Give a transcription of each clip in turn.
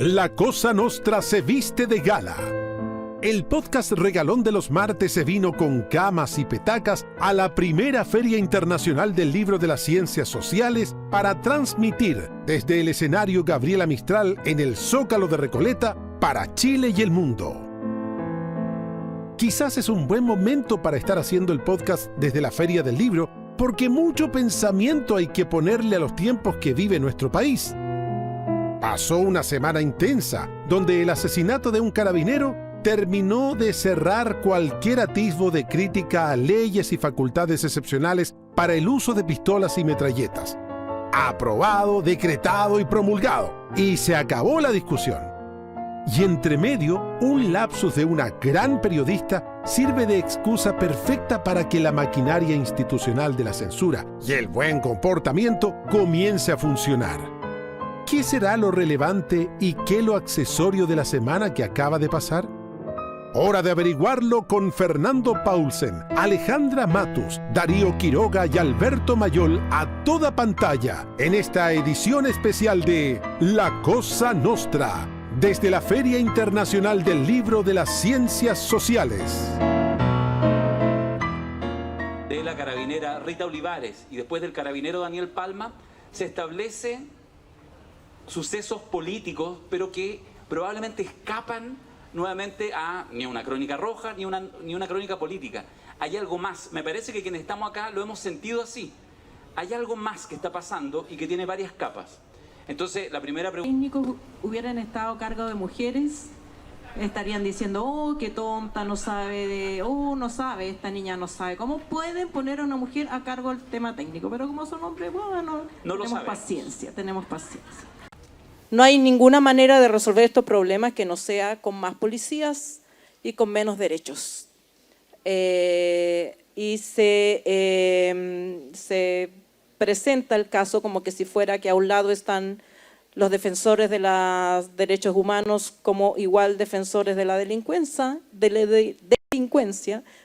La Cosa Nostra se viste de gala. El podcast regalón de los martes se vino con camas y petacas a la primera Feria Internacional del Libro de las Ciencias Sociales para transmitir desde el escenario Gabriela Mistral en el Zócalo de Recoleta para Chile y el mundo. Quizás es un buen momento para estar haciendo el podcast desde la Feria del Libro, porque mucho pensamiento hay que ponerle a los tiempos que vive nuestro país. Pasó una semana intensa, donde el asesinato de un carabinero terminó de cerrar cualquier atisbo de crítica a leyes y facultades excepcionales para el uso de pistolas y metralletas. Aprobado, decretado y promulgado. Y se acabó la discusión. Y entre medio, un lapsus de una gran periodista sirve de excusa perfecta para que la maquinaria institucional de la censura y el buen comportamiento comience a funcionar. ¿Qué será lo relevante y qué lo accesorio de la semana que acaba de pasar? Hora de averiguarlo con Fernando Paulsen, Alejandra Matus, Darío Quiroga y Alberto Mayol a toda pantalla en esta edición especial de La Cosa Nostra, desde la Feria Internacional del Libro de las Ciencias Sociales. De la carabinera Rita Olivares y después del carabinero Daniel Palma, se establece sucesos políticos, pero que probablemente escapan nuevamente a ni una crónica roja ni una crónica política. Hay algo más. Me parece que quienes estamos acá lo hemos sentido así. Hay algo más que está pasando y que tiene varias capas. Entonces, la primera pregunta... Si los técnicos hubieran estado a cargo de mujeres, estarían diciendo, oh, qué tonta, no sabe, no sabe, esta niña no sabe. ¿Cómo pueden poner a una mujer a cargo del tema técnico? Pero como son hombres, bueno, tenemos paciencia. No hay ninguna manera de resolver estos problemas que no sea con más policías y con menos derechos. Y se presenta el caso como que si fuera que a un lado están los defensores de los derechos humanos como igual defensores de la delincuencia,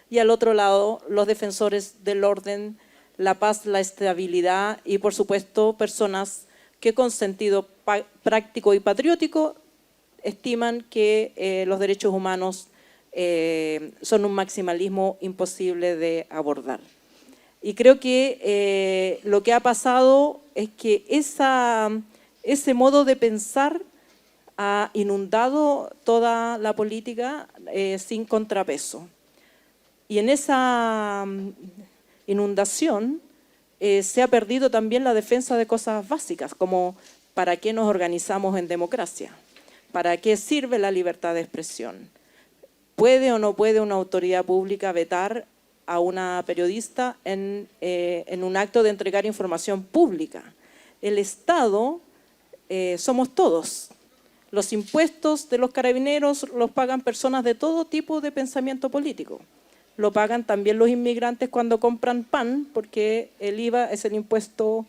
y al otro lado los defensores del orden, la paz, la estabilidad y por supuesto personas que con sentido práctico y patriótico estiman que los derechos humanos son un maximalismo imposible de abordar. Y creo que lo que ha pasado es que ese modo de pensar ha inundado toda la política sin contrapeso. Y en esa inundación se ha perdido también la defensa de cosas básicas, como ¿para qué nos organizamos en democracia? ¿Para qué sirve la libertad de expresión? ¿Puede o no puede una autoridad pública vetar a una periodista en un acto de entregar información pública? El Estado somos todos. Los impuestos de los carabineros los pagan personas de todo tipo de pensamiento político. Lo pagan también los inmigrantes cuando compran pan, porque el IVA es el impuesto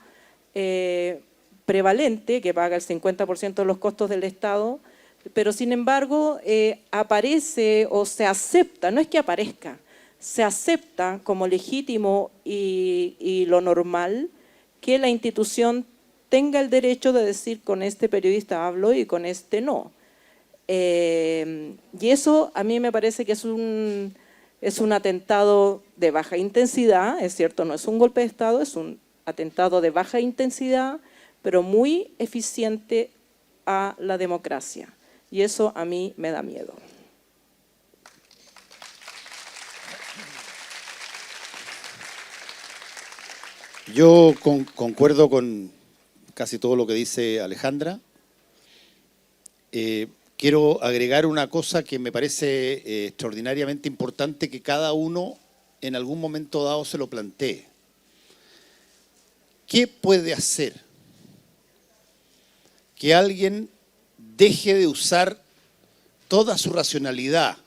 prevalente, que paga el 50% de los costos del Estado, pero sin embargo aparece o se acepta, no es que aparezca, se acepta como legítimo y lo normal que la institución tenga el derecho de decir con este periodista hablo y con este no. Y eso a mí me parece que es un atentado de baja intensidad, es cierto, no es un golpe de Estado, es un atentado de baja intensidad, pero muy eficiente a la democracia. Y eso a mí me da miedo. Yo concuerdo con casi todo lo que dice Alejandra. Quiero agregar una cosa que me parece extraordinariamente importante que cada uno en algún momento dado se lo plantee. ¿Qué puede hacer que alguien deje de usar toda su racionalidad,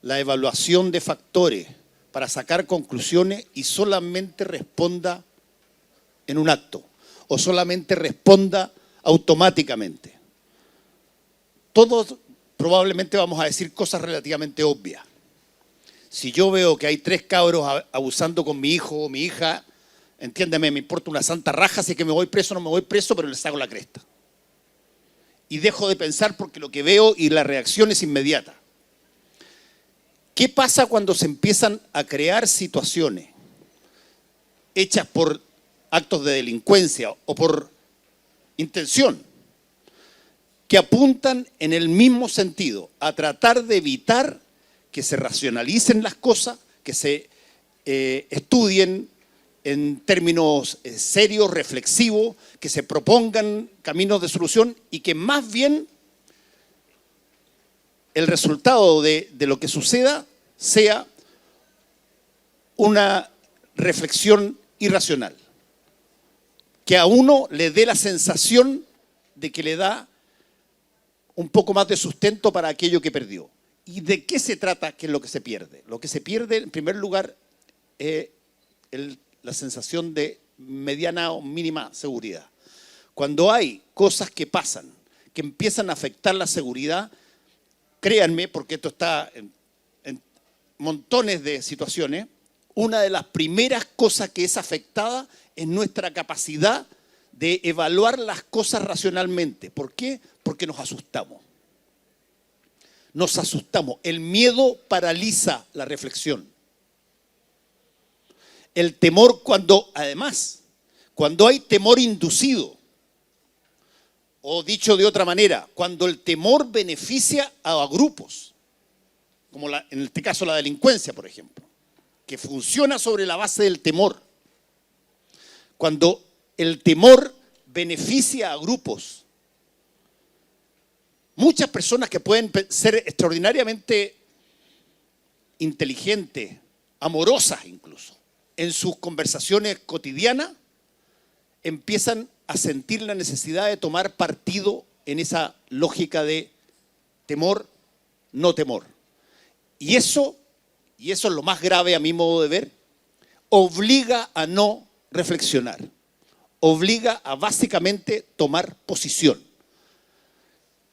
la evaluación de factores para sacar conclusiones y solamente responda en un acto o solamente responda automáticamente? Todos probablemente vamos a decir cosas relativamente obvias. Si yo veo que hay 3 cabros abusando con mi hijo o mi hija, entiéndeme, me importa una santa raja si es que me voy preso o no me voy preso, pero les saco la cresta. y dejo de pensar porque lo que veo y la reacción es inmediata. ¿Qué pasa cuando se empiezan a crear situaciones hechas por actos de delincuencia o por intención que apuntan en el mismo sentido, a tratar de evitar que se racionalicen las cosas, que se estudien en términos serios, reflexivos, que se propongan caminos de solución y que más bien el resultado de lo que suceda sea una reflexión irracional, que a uno le dé la sensación de que le da un poco más de sustento para aquello que perdió. ¿Y de qué se trata? ¿Qué es lo que se pierde? Lo que se pierde, en primer lugar, es la sensación de mediana o mínima seguridad. Cuando hay cosas que pasan, que empiezan a afectar la seguridad, créanme, porque esto está en montones de situaciones, una de las primeras cosas que es afectada es nuestra capacidad de evaluar las cosas racionalmente. ¿Por qué? Porque nos asustamos. Nos asustamos. El miedo paraliza la reflexión. El temor cuando hay temor inducido, o dicho de otra manera, cuando el temor beneficia a grupos, como en este caso la delincuencia, por ejemplo, que funciona sobre la base del temor. Cuando el temor beneficia a grupos, muchas personas que pueden ser extraordinariamente inteligentes, amorosas incluso, en sus conversaciones cotidianas, empiezan a sentir la necesidad de tomar partido en esa lógica de temor, no temor. Y eso es lo más grave a mi modo de ver, obliga a no reflexionar, obliga a básicamente tomar posición.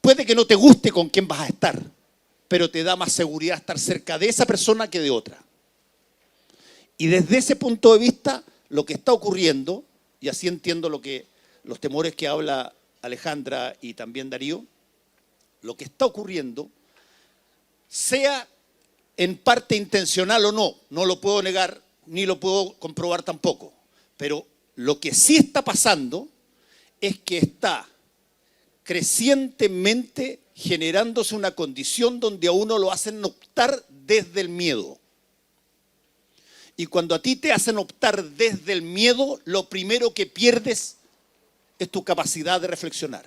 Puede que no te guste con quién vas a estar, pero te da más seguridad estar cerca de esa persona que de otra. Y desde ese punto de vista, lo que está ocurriendo, y así entiendo los temores que habla Alejandra y también Darío, lo que está ocurriendo, sea en parte intencional o no, no lo puedo negar ni lo puedo comprobar tampoco, pero lo que sí está pasando es que está crecientemente generándose una condición donde a uno lo hacen optar desde el miedo. Y cuando a ti te hacen optar desde el miedo, lo primero que pierdes es tu capacidad de reflexionar.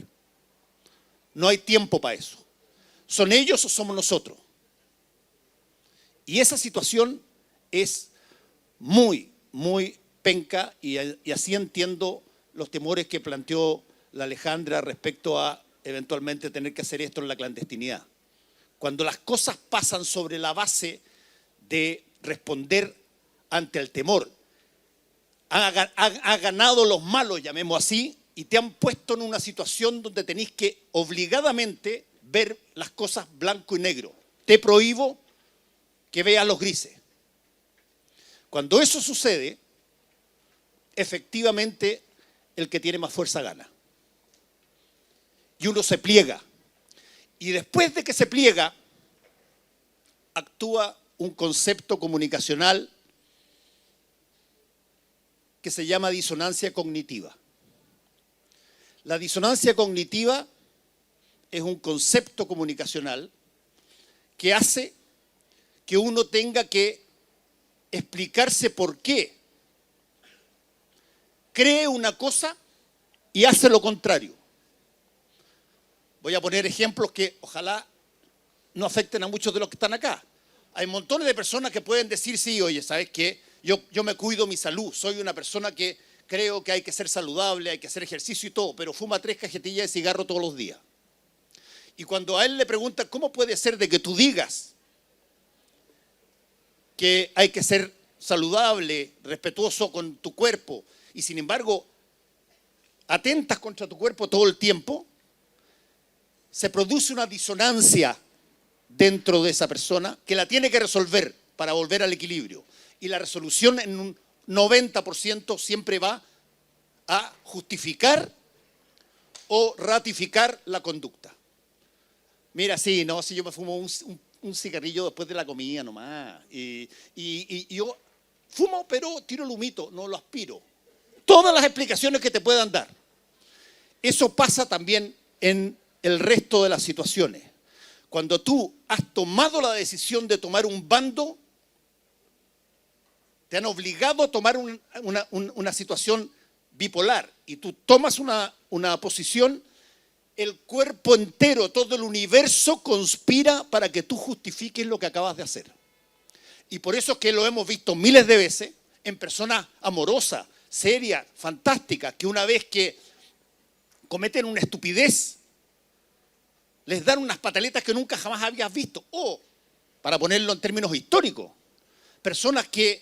No hay tiempo para eso. ¿Son ellos o somos nosotros? Y esa situación es muy, muy penca y así entiendo los temores que planteó la Alejandra respecto a eventualmente tener que hacer esto en la clandestinidad. Cuando las cosas pasan sobre la base de responder ante el temor, ha ganado los malos, llamemos así, y te han puesto en una situación donde tenéis que obligadamente ver las cosas blanco y negro. Te prohíbo que veas los grises. Cuando eso sucede, efectivamente el que tiene más fuerza gana. Y uno se pliega. Y después de que se pliega, actúa un concepto comunicacional que se llama disonancia cognitiva. La disonancia cognitiva es un concepto comunicacional que hace que uno tenga que explicarse por qué cree una cosa y hace lo contrario. Voy a poner ejemplos que ojalá no afecten a muchos de los que están acá. Hay montones de personas que pueden decir, sí, oye, ¿sabes qué? Yo me cuido mi salud, soy una persona que creo que hay que ser saludable, hay que hacer ejercicio y todo, pero fuma 3 cajetillas de cigarro todos los días. Y cuando a él le preguntan, ¿cómo puede ser de que tú digas que hay que ser saludable, respetuoso con tu cuerpo, y sin embargo atentas contra tu cuerpo todo el tiempo? Se produce una disonancia dentro de esa persona que la tiene que resolver para volver al equilibrio. Y la resolución en un 90% siempre va a justificar o ratificar la conducta. Mira, sí, no, si yo me fumo un cigarrillo después de la comida nomás. Y yo fumo, pero tiro el humito, no lo aspiro. Todas las explicaciones que te puedan dar. Eso pasa también en el resto de las situaciones. Cuando tú has tomado la decisión de tomar un bando, te han obligado a tomar una situación bipolar y tú tomas una posición, el cuerpo entero, todo el universo conspira para que tú justifiques lo que acabas de hacer. Y por eso es que lo hemos visto miles de veces en personas amorosas, serias, fantásticas, que una vez que cometen una estupidez, les dan unas pataletas que nunca jamás habías visto. O, para ponerlo en términos históricos, personas que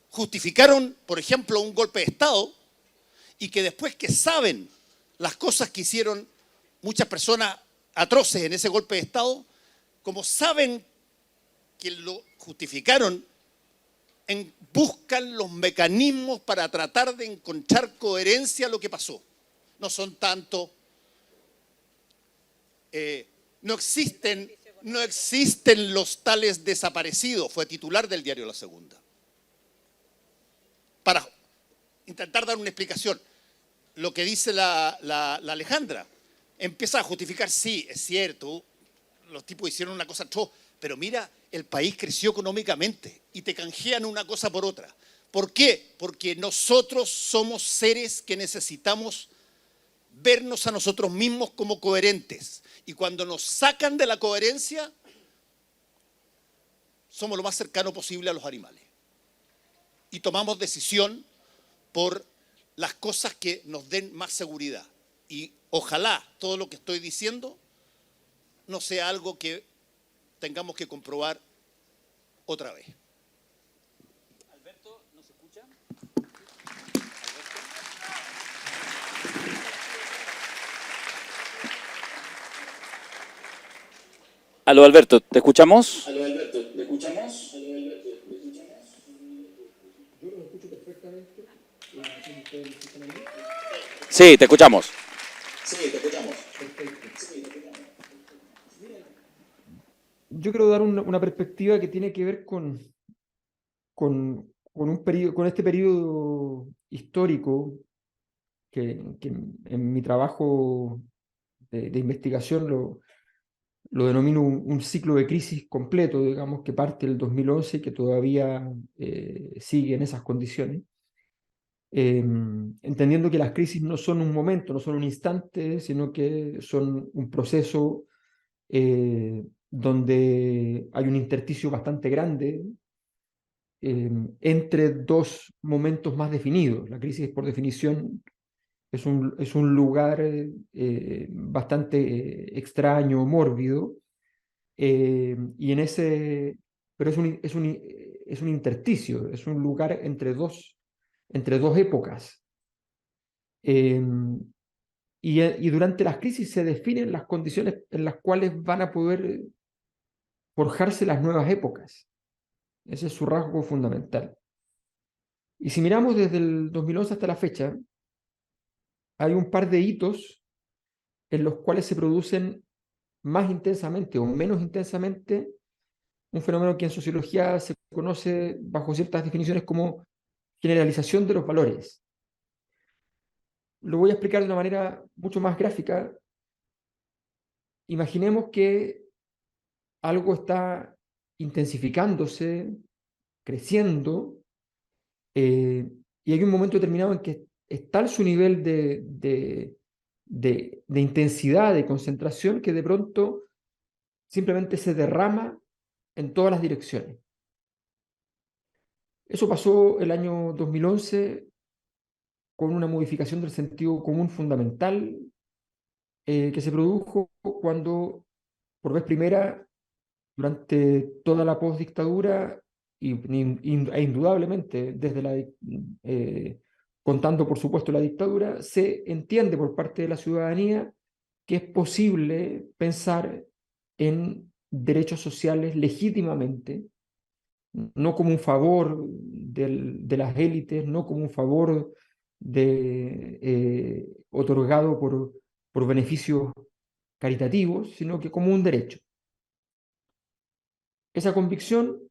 justificaron, por ejemplo, un golpe de Estado y que después que saben las cosas que hicieron muchas personas atroces en ese golpe de Estado, como saben que lo justificaron, buscan los mecanismos para tratar de encontrar coherencia a lo que pasó. No son tanto, no existen los tales desaparecidos, fue titular del diario La Segunda. Para intentar dar una explicación, lo que dice la Alejandra, empieza a justificar, sí, es cierto, los tipos hicieron una cosa atroz, pero mira, el país creció económicamente y te canjean una cosa por otra. ¿Por qué? Porque nosotros somos seres que necesitamos vernos a nosotros mismos como coherentes. Y cuando nos sacan de la coherencia, somos lo más cercano posible a los animales. Y tomamos decisión por las cosas que nos den más seguridad. Y ojalá todo lo que estoy diciendo no sea algo que tengamos que comprobar otra vez. Alberto, ¿nos escucha? Aló, Alberto, ¿te escuchamos? Aló, Alberto, ¿me escuchamos? Sí, te escuchamos. Sí, te escuchamos. Yo quiero dar una perspectiva que tiene que ver con un periodo, con este periodo histórico que en mi trabajo de investigación lo denomino un ciclo de crisis completo, digamos, que parte del 2011 y que todavía sigue en esas condiciones. Entendiendo que las crisis no son un momento, no son un instante, sino que son un proceso donde hay un intersticio bastante grande entre dos momentos más definidos. La crisis, por definición, es un lugar bastante extraño, mórbido, y en ese, pero es un intersticio, es un lugar entre dos épocas. Y durante las crisis se definen las condiciones en las cuales van a poder forjarse las nuevas épocas. Ese es su rasgo fundamental. Y si miramos desde el 2011 hasta la fecha, hay un par de hitos en los cuales se producen más intensamente o menos intensamente un fenómeno que en sociología se conoce bajo ciertas definiciones como generalización de los valores. Lo voy a explicar de una manera mucho más gráfica. Imaginemos que algo está intensificándose, creciendo, y hay un momento determinado en que es tal su nivel de intensidad, de concentración, que de pronto simplemente se derrama en todas las direcciones. Eso pasó el año 2011 con una modificación del sentido común fundamental que se produjo cuando, por vez primera, durante toda la postdictadura e indudablemente contando por supuesto la dictadura, se entiende por parte de la ciudadanía que es posible pensar en derechos sociales legítimamente, no como un favor de las élites, no como un favor o otorgado por beneficios caritativos, sino que como un derecho. Esa convicción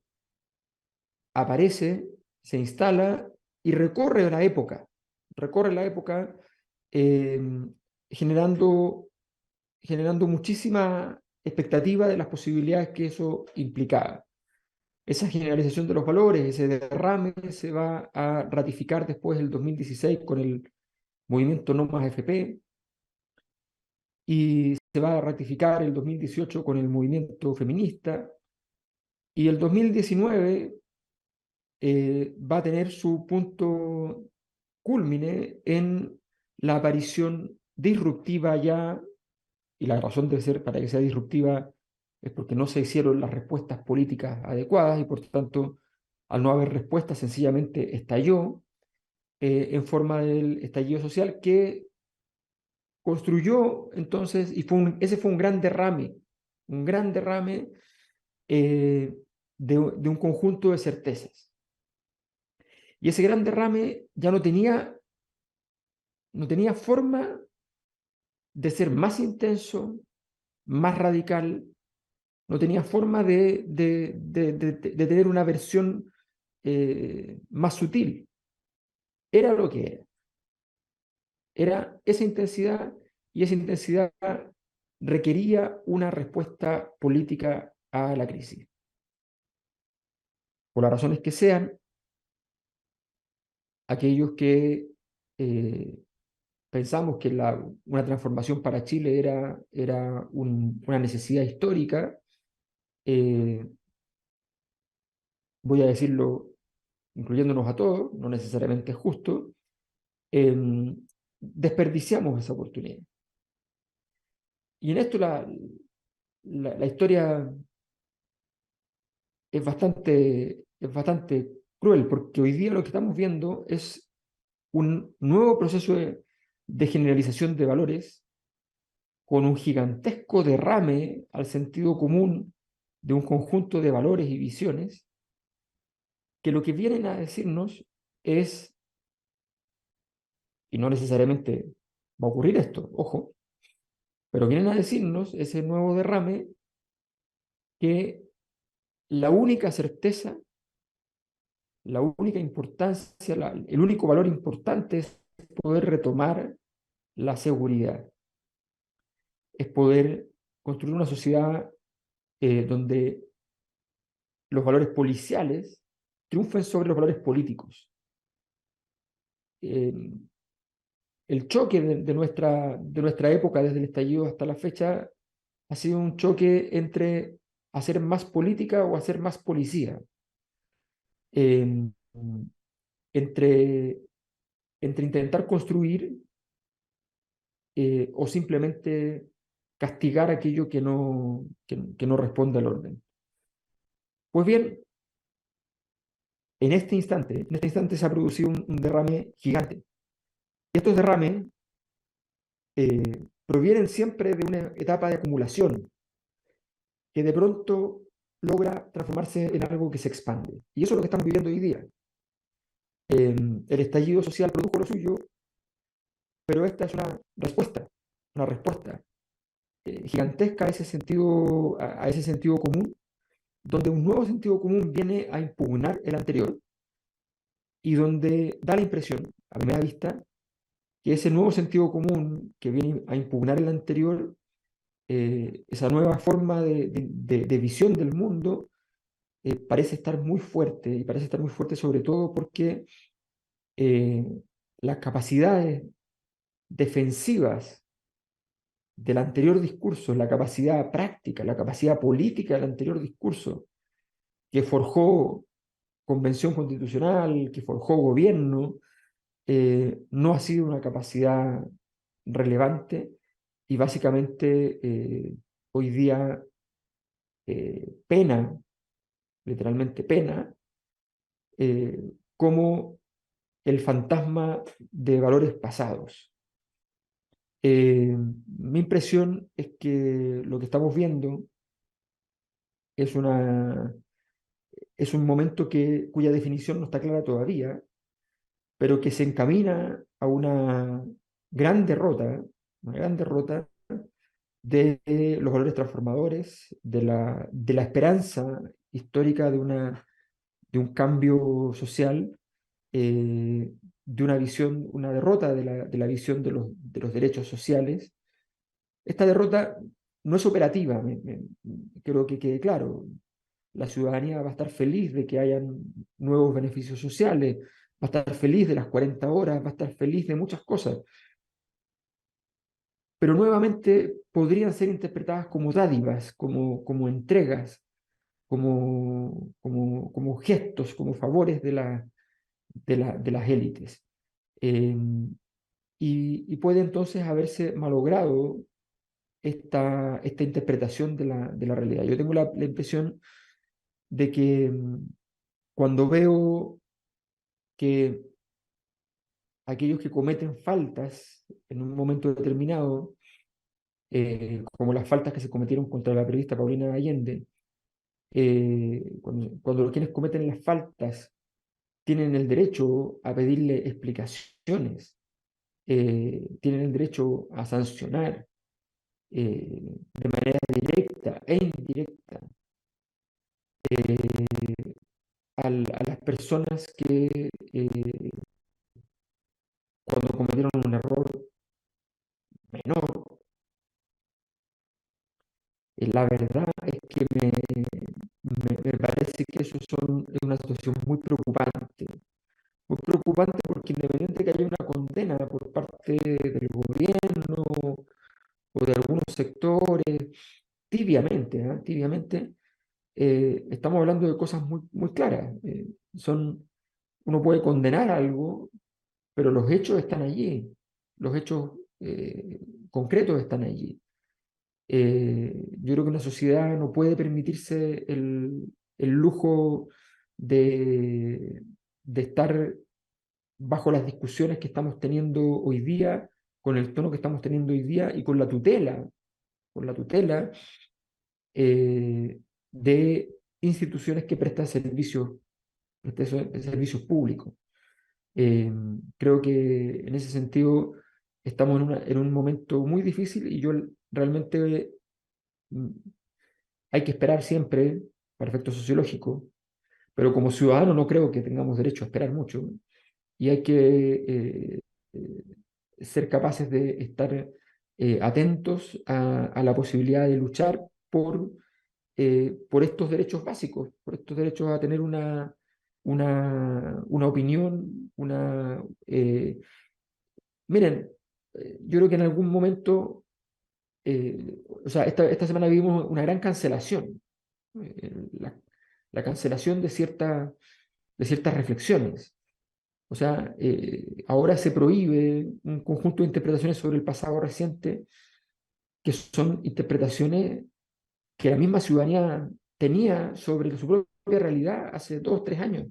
aparece, se instala y recorre la época eh, generando muchísima expectativa de las posibilidades que eso implicaba. Esa generalización de los valores, ese derrame, se va a ratificar después del 2016 con el movimiento No Más AFP, y se va a ratificar el 2018 con el movimiento feminista, y el 2019 va a tener su punto cúlmine en la aparición disruptiva ya, y la razón de ser para que sea disruptiva es porque no se hicieron las respuestas políticas adecuadas y por tanto, al no haber respuesta, sencillamente estalló en forma del estallido social que construyó entonces, y ese fue un gran derrame de un conjunto de certezas. Y ese gran derrame ya no tenía forma de ser más intenso, más radical, no tenía forma de tener una versión más sutil. Era lo que era. Era esa intensidad, y esa intensidad requería una respuesta política a la crisis. Por las razones que sean, aquellos que pensamos que una transformación para Chile era una necesidad histórica, voy a decirlo incluyéndonos a todos, no necesariamente es justo, desperdiciamos esa oportunidad. Y en esto la historia es bastante cruel, porque hoy día lo que estamos viendo es un nuevo proceso de generalización de valores con un gigantesco derrame al sentido común de un conjunto de valores y visiones que lo que vienen a decirnos es, y no necesariamente va a ocurrir esto, ojo, pero vienen a decirnos ese nuevo derrame que la única certeza, la única importancia, el único valor importante es poder retomar la seguridad, es poder construir una sociedad donde los valores policiales triunfen sobre los valores políticos. El choque de nuestra época, desde el estallido hasta la fecha, ha sido un choque entre hacer más política o hacer más policía. Entre intentar construir o simplemente castigar aquello que no responde al orden. Pues bien, en este instante se ha producido un derrame gigante. Y estos derrames provienen siempre de una etapa de acumulación que de pronto logra transformarse en algo que se expande. Y eso es lo que estamos viviendo hoy día. El estallido social produjo lo suyo, pero esta es una respuesta gigantesca a ese sentido común, donde un nuevo sentido común viene a impugnar el anterior y donde da la impresión, a primera vista, que ese nuevo sentido común que viene a impugnar el anterior, esa nueva forma de visión del mundo, parece estar muy fuerte, y parece estar muy fuerte sobre todo porque las capacidades defensivas del anterior discurso, la capacidad práctica, la capacidad política del anterior discurso, que forjó convención constitucional, que forjó gobierno, no ha sido una capacidad relevante y básicamente hoy día pena, literalmente pena, como el fantasma de valores pasados. Mi impresión es que lo que estamos viendo es un momento cuya definición no está clara todavía, pero que se encamina a una una gran derrota de los valores transformadores, de la esperanza histórica de un cambio social, de una visión, una derrota de la visión de los derechos sociales. Esta derrota no es operativa, creo que quede claro. La ciudadanía va a estar feliz de que hayan nuevos beneficios sociales, va a estar feliz de las 40 horas, va a estar feliz de muchas cosas, pero nuevamente podrían ser interpretadas como dádivas, como entregas, como gestos, como favores de las élites. Eh, y puede entonces haberse malogrado esta interpretación de la realidad. Yo tengo la impresión de que cuando veo que aquellos que cometen faltas en un momento determinado, como las faltas que se cometieron contra la periodista Paulina Allende, cuando quienes cometen las faltas tienen el derecho a pedirle explicaciones, tienen el derecho a sancionar de manera directa e indirecta a las personas que cuando cometieron un error menor. La verdad es que me parece que eso es una situación muy preocupante porque independiente que haya una condena por parte del gobierno o de algunos sectores, tibiamente, ¿eh? Tibiamente, estamos hablando de cosas muy claras. Uno puede condenar algo, pero los hechos están allí, los hechos concretos están allí. Yo creo que una sociedad no puede permitirse el lujo de estar bajo las discusiones que estamos teniendo hoy día, con el tono que estamos teniendo hoy día y con la tutela de instituciones que prestan servicios públicos. Creo que en ese sentido estamos en un momento muy difícil y yo realmente hay que esperar siempre para efectos sociológicos, pero como ciudadano no creo que tengamos derecho a esperar mucho y hay que ser capaces de estar atentos a la posibilidad de luchar por estos derechos básicos, por estos derechos a tener una opinión, miren, yo creo que en algún momento, o sea, esta semana vivimos una gran cancelación, la cancelación de ciertas reflexiones. O sea, ahora se prohíbe un conjunto de interpretaciones sobre el pasado reciente, que son interpretaciones que la misma ciudadanía tenía sobre su propia realidad hace 2 o 3 años.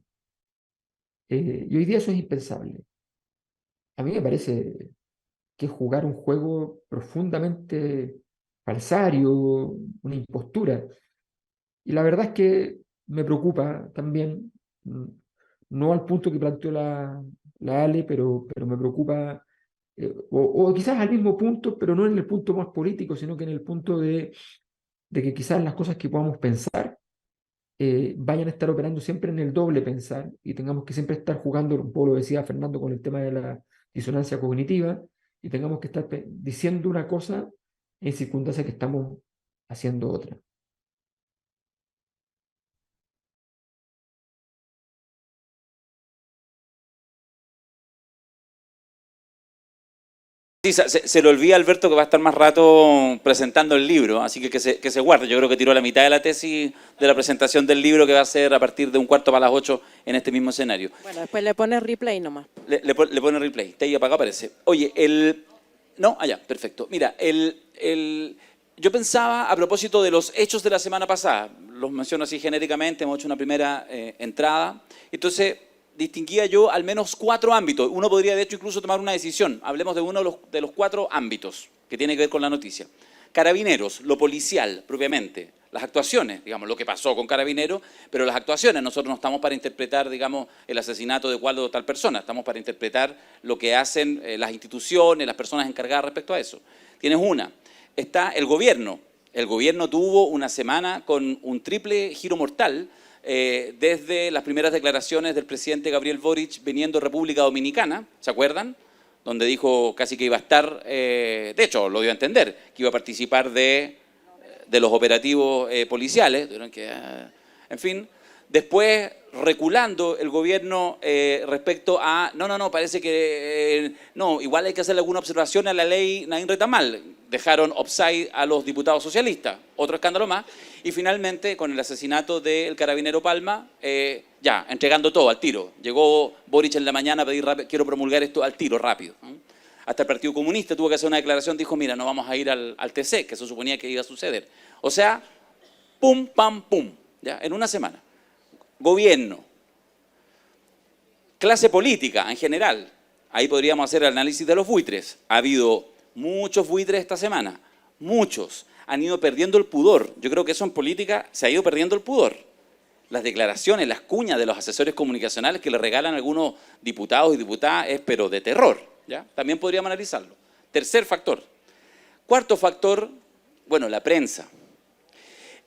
Y hoy día eso es impensable. A mí me parece que es jugar un juego profundamente falsario, una impostura. Y la verdad es que me preocupa también, no al punto que planteó la Ale, pero me preocupa, o quizás al mismo punto, pero no en el punto más político, sino que en el punto de que quizás las cosas que podamos pensar vayan a estar operando siempre en el doble pensar y tengamos que siempre estar jugando, un poco lo decía Fernando con el tema de la disonancia cognitiva, y tengamos que estar diciendo una cosa en circunstancias que estamos haciendo otra. Sí, se le olvida a Alberto que va a estar más rato presentando el libro, así que se guarde. Yo creo que tiró la mitad de la tesis de la presentación del libro que va a ser a partir de 7:15 en este mismo escenario. Bueno, después le pone replay nomás. Le pone replay, está ahí apagado parece. Oye, no, allá, perfecto. Mira, yo pensaba a propósito de los hechos de la semana pasada, los menciono así genéricamente, hemos hecho una primera entrada, entonces distinguía yo al menos 4 ámbitos. Uno podría de hecho incluso tomar una decisión. Hablemos de uno de los 4 ámbitos que tiene que ver con la noticia. Carabineros, lo policial propiamente, las actuaciones, digamos, lo que pasó con Carabineros, pero las actuaciones. Nosotros no estamos para interpretar, digamos, el asesinato de cual o tal persona, estamos para interpretar lo que hacen las instituciones, las personas encargadas respecto a eso. Tienes una. Está el gobierno. El gobierno tuvo una semana con un triple giro mortal, desde las primeras declaraciones del presidente Gabriel Boric viniendo de República Dominicana, ¿se acuerdan? Donde dijo casi que iba a estar, de hecho lo dio a entender, que iba a participar de los operativos policiales, en fin. Después, reculando el gobierno respecto a, no, parece que, no, igual hay que hacerle alguna observación a la ley Naín Retamal. Dejaron offside a los diputados socialistas, otro escándalo más. Y finalmente, con el asesinato del carabinero Palma, ya, entregando todo al tiro. Llegó Boric en la mañana a pedir, quiero promulgar esto al tiro, rápido. Hasta el Partido Comunista tuvo que hacer una declaración, dijo, mira, no vamos a ir al TC, que se suponía que iba a suceder. O sea, pum, pam, pum, ya, en una semana. Gobierno, clase política en general, ahí podríamos hacer el análisis de los buitres. Ha habido muchos buitres esta semana, muchos. Han ido perdiendo el pudor. Yo creo que eso en política se ha ido perdiendo el pudor. Las declaraciones, las cuñas de los asesores comunicacionales que le regalan a algunos diputados y diputadas es pero de terror, ¿ya? También podríamos analizarlo. Tercer factor. Cuarto factor, bueno, la prensa.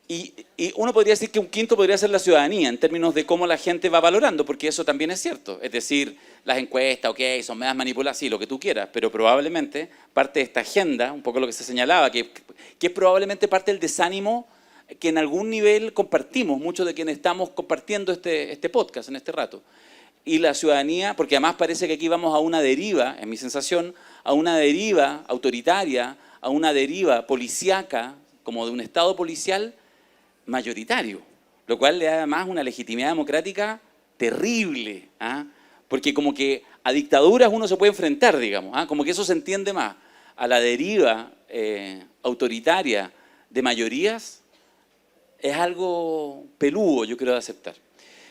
Y uno podría decir que un quinto podría ser la ciudadanía, en términos de cómo la gente va valorando, porque eso también es cierto. Es decir, las encuestas, ok, son medias manipuladas, sí, lo que tú quieras, pero probablemente parte de esta agenda, un poco lo que se señalaba, que es probablemente parte del desánimo que en algún nivel compartimos, muchos de quienes estamos compartiendo este podcast en este rato. Y la ciudadanía, porque además parece que aquí vamos a una deriva, en mi sensación, a una deriva autoritaria, a una deriva policíaca, como de un Estado policial mayoritario, lo cual le da además una legitimidad democrática terrible, ¿ah? Porque como que a dictaduras uno se puede enfrentar, digamos, ¿ah? Como que eso se entiende más. A la deriva autoritaria de mayorías es algo peludo, yo creo, de aceptar.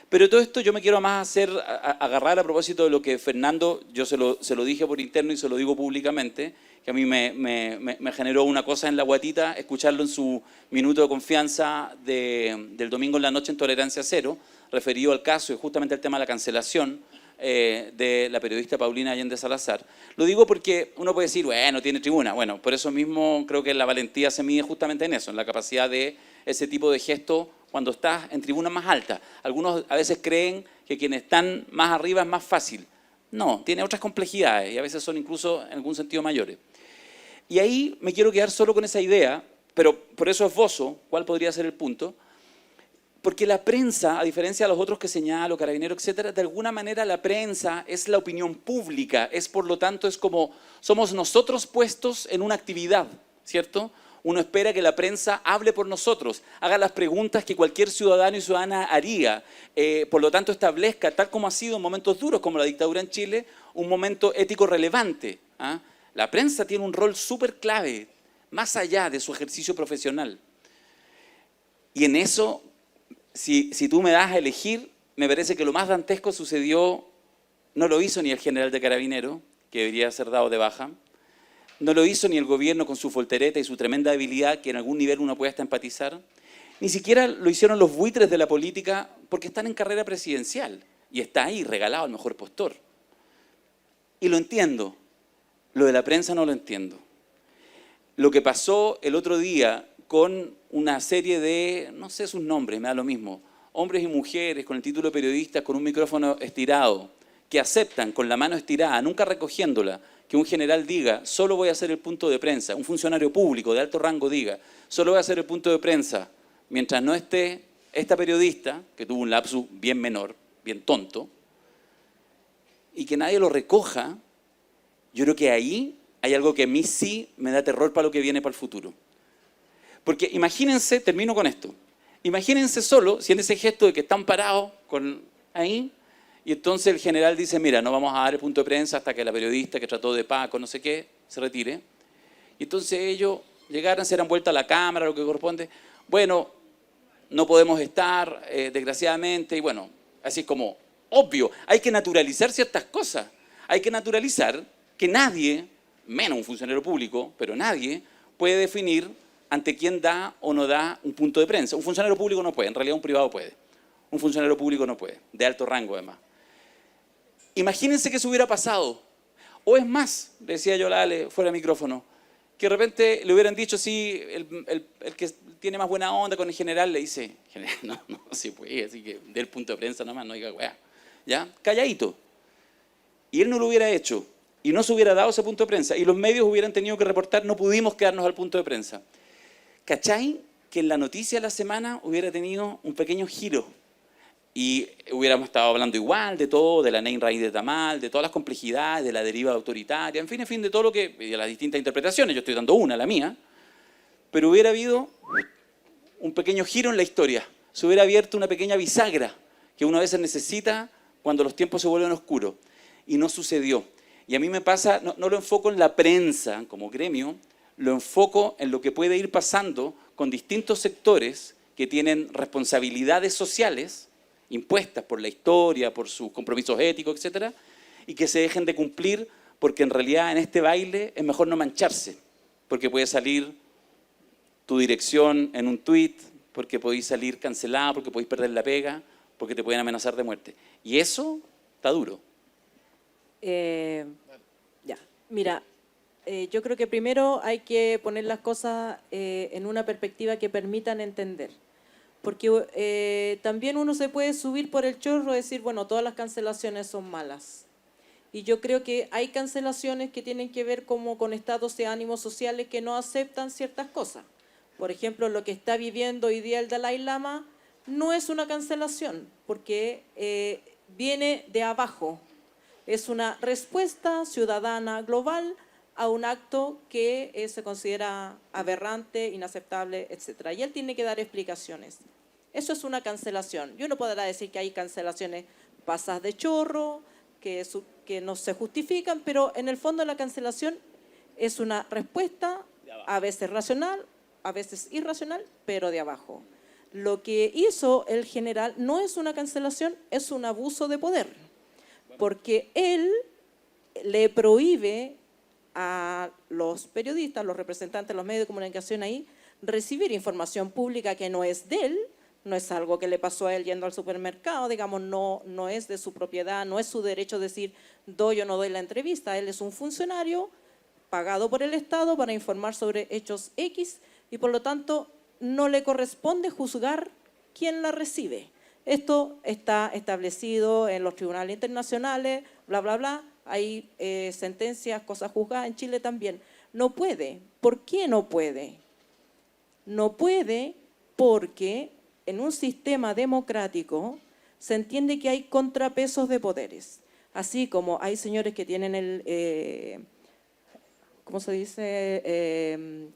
Pero todo esto yo me quiero más agarrar a propósito de lo que Fernando, yo se lo dije por interno y se lo digo públicamente, que a mí me generó una cosa en la guatita escucharlo en su minuto de confianza del domingo en la noche en Tolerancia Cero, referido al caso y justamente al tema de la cancelación de la periodista Paulina Allende Salazar. Lo digo porque uno puede decir, bueno, tiene tribuna. Bueno, por eso mismo creo que la valentía se mide justamente en eso, en la capacidad de ese tipo de gesto cuando estás en tribuna más alta. Algunos a veces creen que quienes están más arriba es más fácil. No, tiene otras complejidades y a veces son incluso en algún sentido mayores. Y ahí me quiero quedar solo con esa idea, pero por eso esbozo cuál podría ser el punto. Porque la prensa, a diferencia de los otros que señalo, Carabineros, etcétera, de alguna manera la prensa es la opinión pública, es por lo tanto, es como somos nosotros puestos en una actividad, ¿cierto? Uno espera que la prensa hable por nosotros, haga las preguntas que cualquier ciudadano y ciudadana haría, por lo tanto establezca, tal como ha sido en momentos duros como la dictadura en Chile, un momento ético relevante, ¿ah? La prensa tiene un rol súper clave, más allá de su ejercicio profesional. Y en eso, si tú me das a elegir, me parece que lo más dantesco sucedió, no lo hizo ni el general de Carabineros, que debería ser dado de baja, no lo hizo ni el gobierno con su voltereta y su tremenda debilidad, que en algún nivel uno puede hasta empatizar, ni siquiera lo hicieron los buitres de la política porque están en carrera presidencial y está ahí regalado el mejor postor. Y lo entiendo, lo de la prensa no lo entiendo. Lo que pasó el otro día con una serie de, no sé sus nombres, me da lo mismo, hombres y mujeres con el título de periodistas con un micrófono estirado, que aceptan con la mano estirada, nunca recogiéndola, que un general diga, solo voy a hacer el punto de prensa, un funcionario público de alto rango diga, solo voy a hacer el punto de prensa, mientras no esté esta periodista, que tuvo un lapsus bien menor, bien tonto, y que nadie lo recoja, yo creo que ahí hay algo que a mí sí me da terror para lo que viene para el futuro. Porque imagínense, termino con esto, imagínense solo si en ese gesto de que están parados ahí, y entonces el general dice, mira, no vamos a dar el punto de prensa hasta que la periodista que trató de Paco, no sé qué, se retire. Y entonces ellos llegaran, se eran vuelta a la cámara, lo que corresponde. Bueno, no podemos estar, desgraciadamente, y bueno, así es como obvio. Hay que naturalizar ciertas cosas. Hay que naturalizar que nadie, menos un funcionario público, pero nadie puede definir ante quién da o no da un punto de prensa. Un funcionario público no puede, en realidad un privado puede. Un funcionario público no puede, de alto rango además. Imagínense que eso hubiera pasado. O es más, decía yo a la Ale fuera de micrófono, que de repente le hubieran dicho, sí, el que tiene más buena onda con el general le dice, general, no se puede, así que dé el punto de prensa nomás, no diga weá. ¿Ya? Calladito. Y él no lo hubiera hecho. Y no se hubiera dado ese punto de prensa. Y los medios hubieran tenido que reportar, no pudimos quedarnos al punto de prensa. ¿Cachai? Que en la noticia de la semana hubiera tenido un pequeño giro. Y hubiéramos estado hablando igual de todo, de la name raíz de tamal, de todas las complejidades, de la deriva autoritaria, en fin, de todo lo que, de las distintas interpretaciones. Yo estoy dando una, la mía. Pero hubiera habido un pequeño giro en la historia. Se hubiera abierto una pequeña bisagra que uno a veces necesita cuando los tiempos se vuelven oscuros. Y no sucedió. Y a mí me pasa, no lo enfoco en la prensa como gremio, lo enfoco en lo que puede ir pasando con distintos sectores que tienen responsabilidades sociales impuestas por la historia, por sus compromisos éticos, etcétera, y que se dejen de cumplir porque en realidad en este baile es mejor no mancharse, porque puede salir tu dirección en un tuit, porque podéis salir cancelado, porque podéis perder la pega, porque te pueden amenazar de muerte. Y eso está duro. Ya, mira, yo creo que primero hay que poner las cosas en una perspectiva que permitan entender. Porque también uno se puede subir por el chorro y decir, bueno, todas las cancelaciones son malas. Y yo creo que hay cancelaciones que tienen que ver como con estados de ánimo sociales que no aceptan ciertas cosas. Por ejemplo, lo que está viviendo hoy día el Dalai Lama no es una cancelación, porque viene de abajo. Es una respuesta ciudadana global a un acto que se considera aberrante, inaceptable, etc. Y él tiene que dar explicaciones. Eso es una cancelación. Y uno podrá decir que hay cancelaciones pasadas de chorro, que no se justifican, pero en el fondo la cancelación es una respuesta a veces racional, a veces irracional, pero de abajo. Lo que hizo el general no es una cancelación, es un abuso de poder, porque él le prohíbe a los periodistas, los representantes de los medios de comunicación ahí, recibir información pública que no es de él, no es algo que le pasó a él yendo al supermercado, digamos, no es de su propiedad, no es su derecho decir doy o no doy la entrevista. Él es un funcionario pagado por el Estado para informar sobre hechos X y por lo tanto no le corresponde juzgar quién la recibe. Esto está establecido en los tribunales internacionales, bla, bla, bla. Hay sentencias, cosas juzgadas en Chile también. No puede. ¿Por qué no puede? No puede porque en un sistema democrático se entiende que hay contrapesos de poderes. Así como hay señores que tienen el, ¿cómo se dice?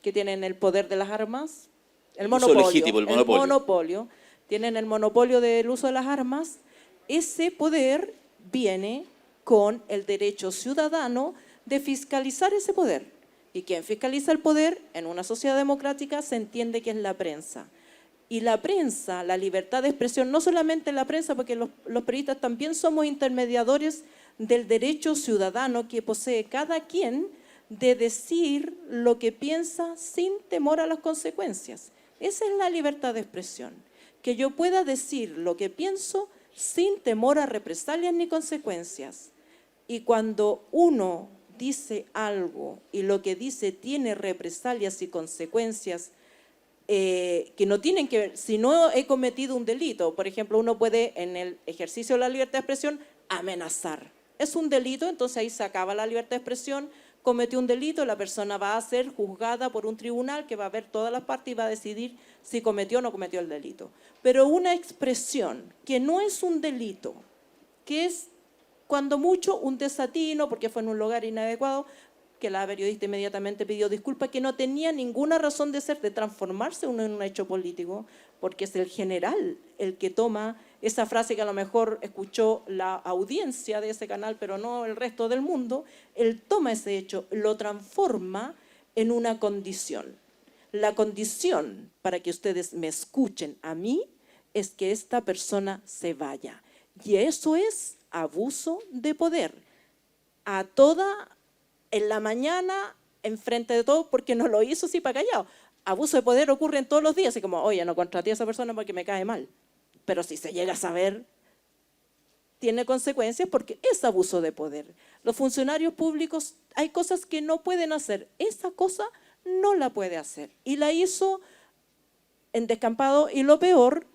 Que tienen el poder de las armas, el monopolio. Legítimo, el monopolio. Tienen el monopolio del uso de las armas. Ese poder viene con el derecho ciudadano de fiscalizar ese poder. ¿Y quién fiscaliza el poder? En una sociedad democrática se entiende que es la prensa. Y la prensa, la libertad de expresión, no solamente la prensa, porque los periodistas también somos intermediadores del derecho ciudadano que posee cada quien de decir lo que piensa sin temor a las consecuencias. Esa es la libertad de expresión. Que yo pueda decir lo que pienso sin temor a represalias ni consecuencias. Y cuando uno dice algo y lo que dice tiene represalias y consecuencias que no tienen que ver, si no he cometido un delito, por ejemplo, uno puede en el ejercicio de la libertad de expresión amenazar. Es un delito, entonces ahí se acaba la libertad de expresión, cometió un delito, la persona va a ser juzgada por un tribunal que va a ver todas las partes y va a decidir si cometió o no cometió el delito. Pero una expresión que no es un delito, que es cuando mucho un desatino, porque fue en un lugar inadecuado, que la periodista inmediatamente pidió disculpas, que no tenía ninguna razón de ser, de transformarse uno en un hecho político, porque es el general el que toma esa frase que a lo mejor escuchó la audiencia de ese canal, pero no el resto del mundo. Él toma ese hecho, lo transforma en una condición. La condición para que ustedes me escuchen a mí es que esta persona se vaya. Y eso es abuso de poder. En la mañana, enfrente de todo, porque no lo hizo así para callado. abuso de poder ocurre todos los días, así como, oye, no contraté a esa persona porque me cae mal. Pero si se llega a saber, tiene consecuencias porque es abuso de poder. Los funcionarios públicos, hay cosas que no pueden hacer. Esa cosa no la puede hacer. Y la hizo en descampado. Y lo peor,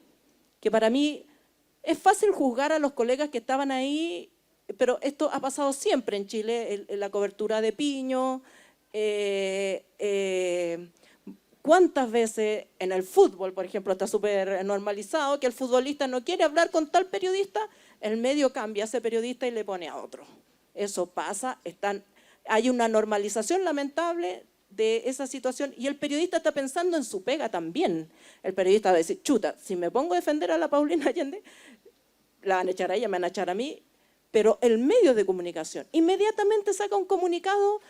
que para mí es fácil juzgar a los colegas que estaban ahí, pero esto ha pasado siempre en Chile, en la cobertura de Piño, ¿cuántas veces en el fútbol, por ejemplo, está súper normalizado que el futbolista no quiere hablar con tal periodista, el medio cambia a ese periodista y le pone a otro? Eso pasa, hay una normalización lamentable de esa situación y el periodista está pensando en su pega también. El periodista va a decir, chuta, si me pongo a defender a la Paulina Allende, la van a echar a ella, me van a echar a mí, pero el medio de comunicación inmediatamente saca un comunicado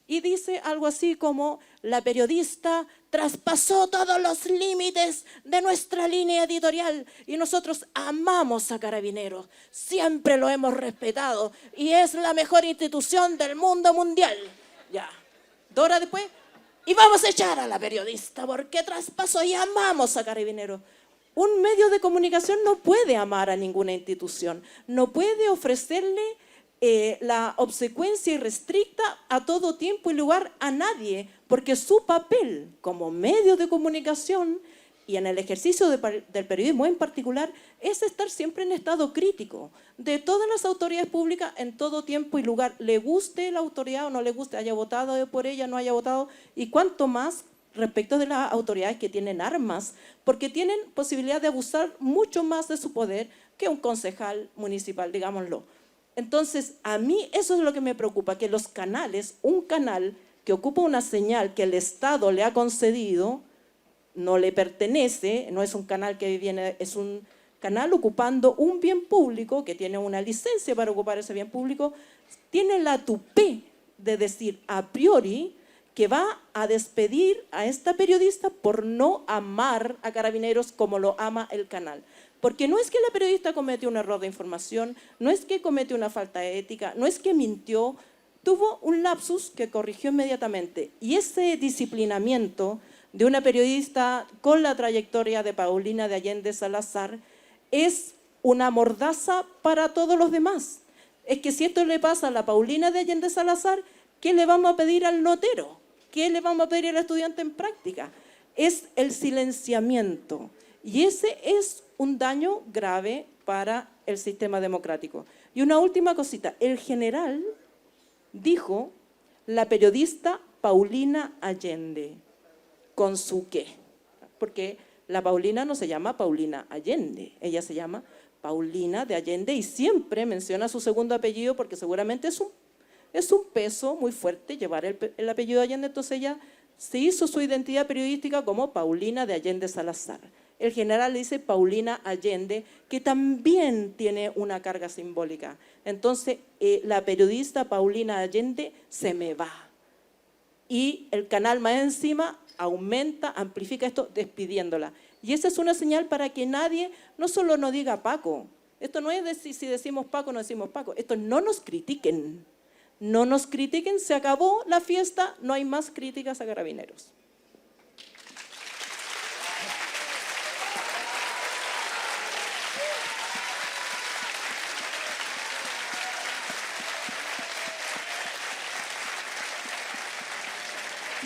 y dice algo así como, la periodista traspasó todos los límites de nuestra línea editorial y nosotros amamos a Carabineros, siempre lo hemos respetado y es la mejor institución del mundo mundial. Ya, 2 horas después, y vamos a echar a la periodista porque traspasó y amamos a Carabineros. Un medio de comunicación no puede amar a ninguna institución, no puede ofrecerle la obsecuencia irrestricta a todo tiempo y lugar a nadie, porque su papel como medio de comunicación y en el ejercicio del periodismo en particular es estar siempre en estado crítico de todas las autoridades públicas en todo tiempo y lugar, le guste la autoridad o no le guste, haya votado por ella, no haya votado, y cuanto más respecto de las autoridades que tienen armas, porque tienen posibilidad de abusar mucho más de su poder que un concejal municipal, digámoslo. Entonces, a mí eso es lo que me preocupa, que los canales, un canal que ocupa una señal que el Estado le ha concedido, no le pertenece, no es un canal que viene, es un canal ocupando un bien público, que tiene una licencia para ocupar ese bien público, tiene la tupé de decir a priori que va a despedir a esta periodista por no amar a Carabineros como lo ama el canal. Porque no es que la periodista cometió un error de información, no es que cometió una falta de ética, no es que mintió, tuvo un lapsus que corrigió inmediatamente. Y ese disciplinamiento de una periodista con la trayectoria de Paulina de Allende Salazar es una mordaza para todos los demás. Es que si esto le pasa a la Paulina de Allende Salazar, ¿qué le vamos a pedir al notero? ¿Qué le vamos a pedir al estudiante en práctica? Es el silenciamiento. Y ese es un daño grave para el sistema democrático. Y una última cosita, el general dijo la periodista Paulina Allende, ¿con su qué? Porque la Paulina no se llama Paulina Allende, ella se llama Paulina de Allende y siempre menciona su segundo apellido porque seguramente es un peso muy fuerte llevar el apellido Allende, entonces ella se hizo su identidad periodística como Paulina de Allende Salazar. El general le dice Paulina Allende, que también tiene una carga simbólica. Entonces, la periodista Paulina Allende se me va. Y el canal más encima aumenta, amplifica esto, despidiéndola. Y esa es una señal para que nadie, no solo no diga Paco, esto no es si decimos Paco o no decimos Paco, esto no nos critiquen. No nos critiquen, se acabó la fiesta, no hay más críticas a Carabineros.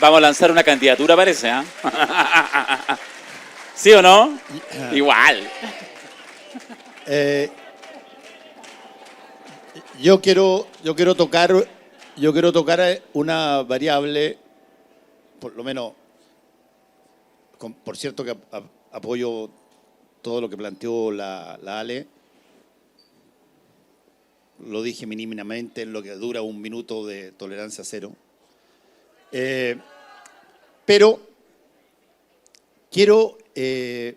Vamos a lanzar una candidatura, parece, ¿eh? ¿Sí o no? Igual. Yo quiero tocar una variable, por lo menos, por cierto que apoyo todo lo que planteó la Ale. Lo dije mínimamente en lo que dura 1 minuto de tolerancia cero. Pero quiero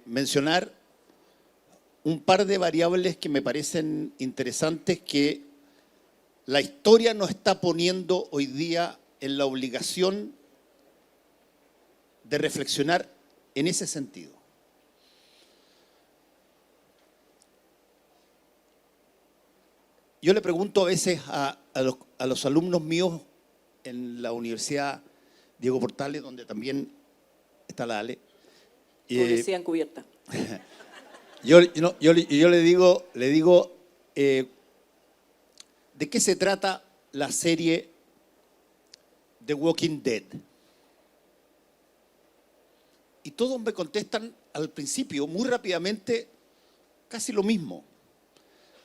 mencionar un par de variables que me parecen interesantes que la historia nos está poniendo hoy día en la obligación de reflexionar en ese sentido. Yo le pregunto a veces a los alumnos míos en la Universidad Diego Portales, donde también está la Ale. Policía encubierta. Yo le digo, ¿de qué se trata la serie The Walking Dead? Y todos me contestan al principio, muy rápidamente, casi lo mismo.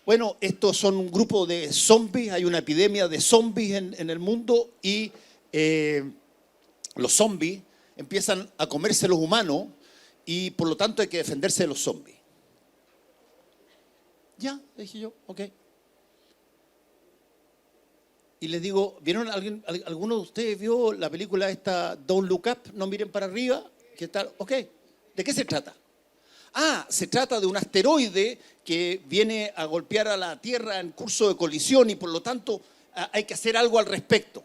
Bueno, estos son un grupo de zombies, hay una epidemia de zombies en el mundo y los zombies empiezan a comerse los humanos y por lo tanto hay que defenderse de los zombies. Ya, dije yo, ok. Y les digo, ¿vieron alguno de ustedes vio la película esta Don't Look Up? No miren para arriba. ¿Qué tal? Ok. ¿De qué se trata? Ah, se trata de un asteroide que viene a golpear a la Tierra en curso de colisión y por lo tanto hay que hacer algo al respecto.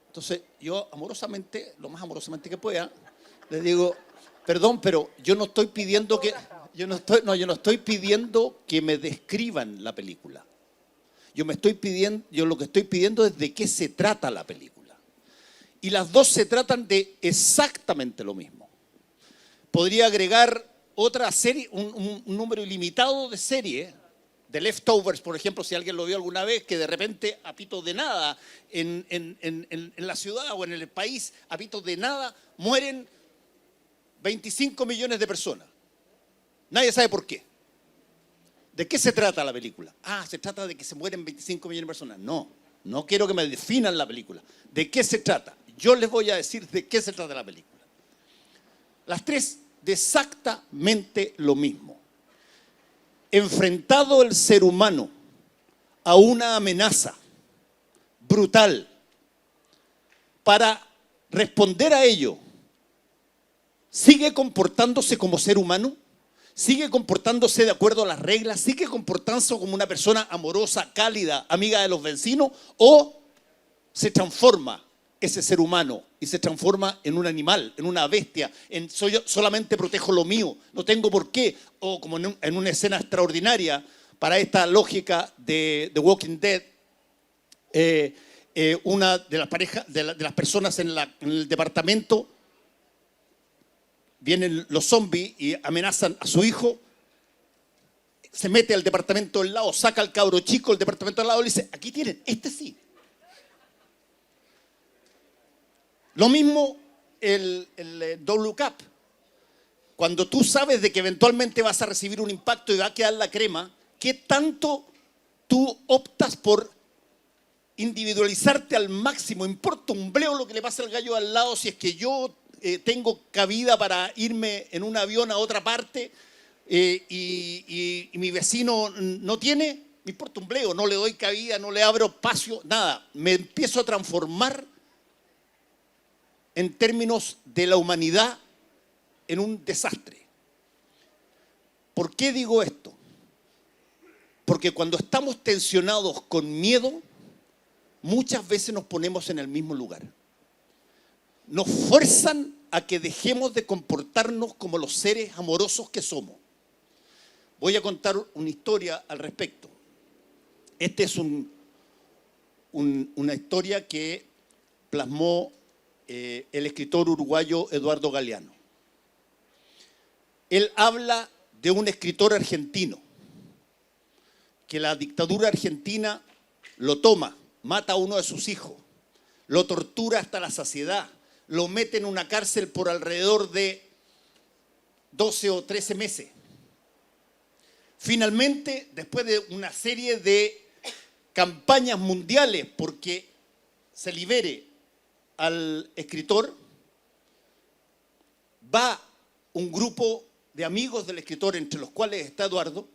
Entonces yo amorosamente, lo más amorosamente que pueda, les digo, perdón, pero yo no estoy pidiendo que, yo no estoy pidiendo que me describan la película. Yo lo que estoy pidiendo es de qué se trata la película. Y las dos se tratan de exactamente lo mismo. Podría agregar otra serie, un número ilimitado de series, de Leftovers, por ejemplo, si alguien lo vio alguna vez, que de repente, a pito de nada, en la ciudad o en el país, a pito de nada, mueren 25 millones de personas. Nadie sabe por qué. ¿De qué se trata la película? Ah, se trata de que se mueren 25 millones de personas. No, no quiero que me definan la película. ¿De qué se trata? Yo les voy a decir de qué se trata la película. Las tres de exactamente lo mismo. Enfrentado el ser humano a una amenaza brutal, para responder a ello, ¿sigue comportándose como ser humano? ¿Sigue comportándose de acuerdo a las reglas? ¿Sigue comportándose como una persona amorosa, cálida, amiga de los vecinos? ¿O se transforma ese ser humano y se transforma en un animal, en una bestia, en solamente protejo lo mío, no tengo por qué? O como en una escena extraordinaria para esta lógica de The Walking Dead, una de las parejas, de las personas en el departamento, vienen los zombies y amenazan a su hijo, se mete al departamento del lado, saca al cabro chico del departamento del lado y le dice, aquí tienen, este sí. Lo mismo el Don't Look Up. Cuando tú sabes de que eventualmente vas a recibir un impacto y va a quedar la crema, ¿qué tanto tú optas por individualizarte al máximo? Importa un bleo lo que le pasa al gallo al lado si es que yo tengo cabida para irme en un avión a otra parte y mi vecino no tiene, me importa un bleo, no le doy cabida, no le abro espacio, nada. Me empiezo a transformar en términos de la humanidad en un desastre. ¿Por qué digo esto? Porque cuando estamos tensionados con miedo, muchas veces nos ponemos en el mismo lugar. Nos fuerzan a que dejemos de comportarnos como los seres amorosos que somos. Voy a contar una historia al respecto. Esta es una historia que plasmó el escritor uruguayo Eduardo Galeano. Él habla de un escritor argentino que la dictadura argentina lo toma, mata a uno de sus hijos, lo tortura hasta la saciedad, lo mete en una cárcel por alrededor de 12 o 13 meses. Finalmente, después de una serie de campañas mundiales porque se libere al escritor, va un grupo de amigos del escritor, entre los cuales está Eduardo,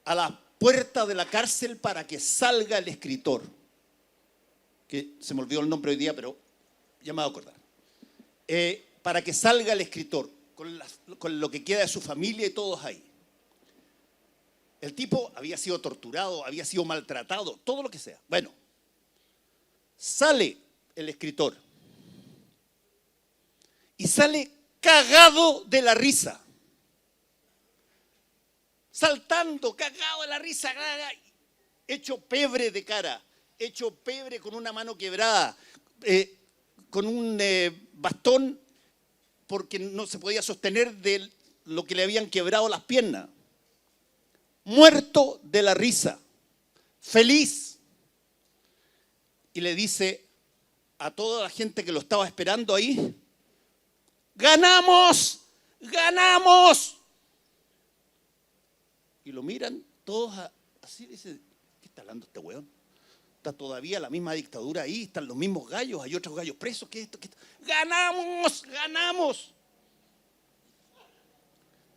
a la puerta de la cárcel para que salga el escritor, que se me olvidó el nombre hoy día, pero ya me voy a acordar, para que salga el escritor, con lo que queda de su familia y todos ahí. El tipo había sido torturado, había sido maltratado, todo lo que sea. Bueno, sale el escritor y sale cagado de la risa, saltando, cagado de la risa, hecho pebre de cara, hecho pebre con una mano quebrada, con un bastón porque no se podía sostener de lo que le habían quebrado las piernas. Muerto de la risa, feliz. Y le dice a toda la gente que lo estaba esperando ahí: ¡ganamos! ¡Ganamos! Y lo miran todos así, dicen: ¿qué está hablando este weón? Está todavía la misma dictadura ahí, están los mismos gallos, hay otros gallos presos. ¿Qué es esto? ¿Qué es esto? ¡Ganamos! ¡Ganamos!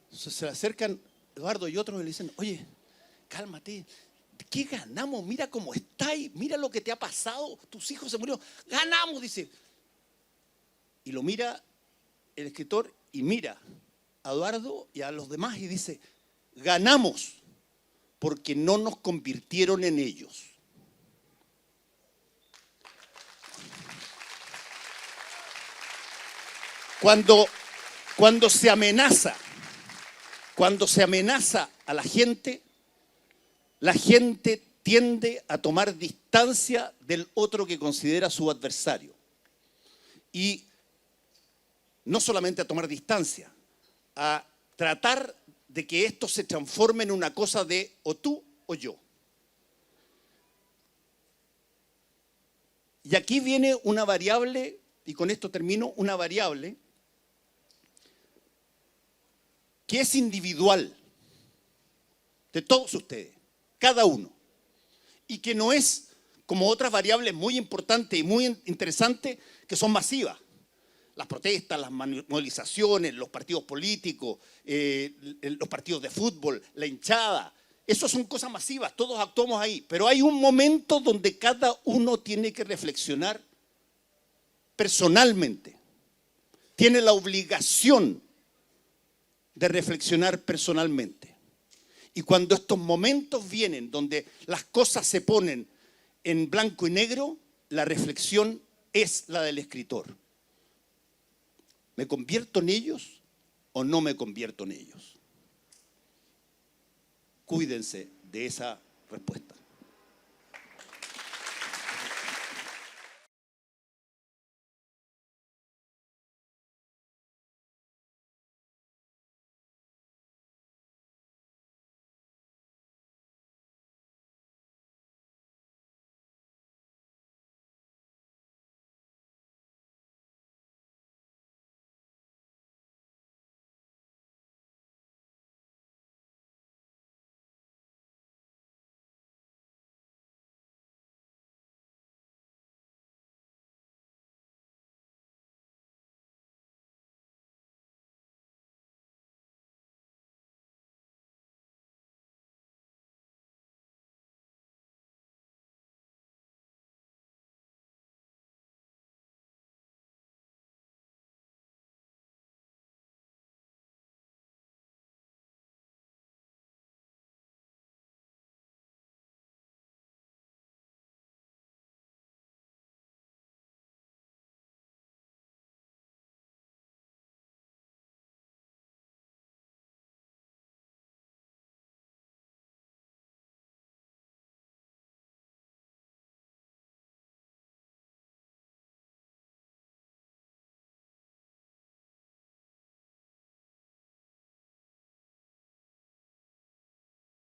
Entonces se le acercan Eduardo y otros y le dicen: oye, cálmate, ¿qué ganamos? Mira cómo estáis, mira lo que te ha pasado, tus hijos se murieron. ¡Ganamos!, dice. Y lo mira el escritor y mira a Eduardo y a los demás y dice: ganamos porque no nos convirtieron en ellos. Cuando se amenaza a la gente tiende a tomar distancia del otro que considera su adversario. Y no solamente a tomar distancia, a tratar de que esto se transforme en una cosa de o tú o yo. Y aquí viene una variable, y con esto termino, una variable que es individual de todos ustedes, cada uno, y que no es como otras variables muy importantes y muy interesantes que son masivas. Las protestas, las movilizaciones, los partidos políticos, los partidos de fútbol, la hinchada. Eso son cosas masivas, todos actuamos ahí. Pero hay un momento donde cada uno tiene que reflexionar personalmente. Tiene la obligación de reflexionar personalmente. Y cuando estos momentos vienen donde las cosas se ponen en blanco y negro, la reflexión es la del escritor. ¿Me convierto en ellos o no me convierto en ellos? Cuídense de esa respuesta.